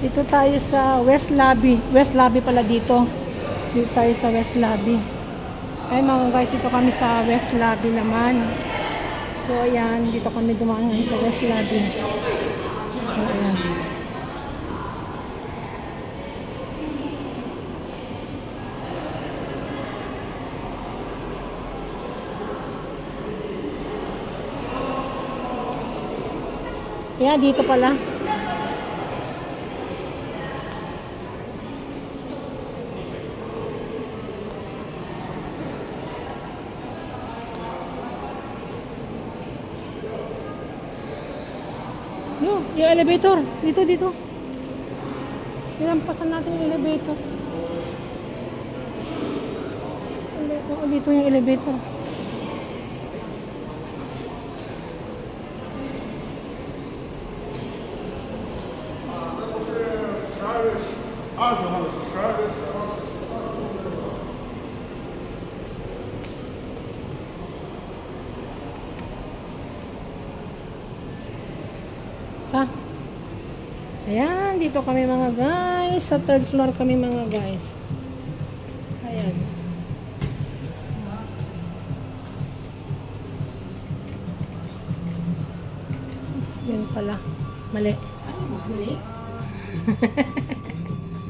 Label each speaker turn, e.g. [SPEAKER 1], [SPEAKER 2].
[SPEAKER 1] Dito tayo sa West Lobby. West Lobby pala dito. Dito tayo sa West Lobby. Ay mga guys, dito kami sa West Lobby naman. So ayan, dito kami dumaan ngayon sa West Lobby. So ayan. Ayan, dito pala. Yung elevator. Dito. Nilampasan natin yung elevator. Dito yung elevator. Ayan, dito kami mga guys. Sa third floor kami mga guys. Ayan. Yan pala. Mali.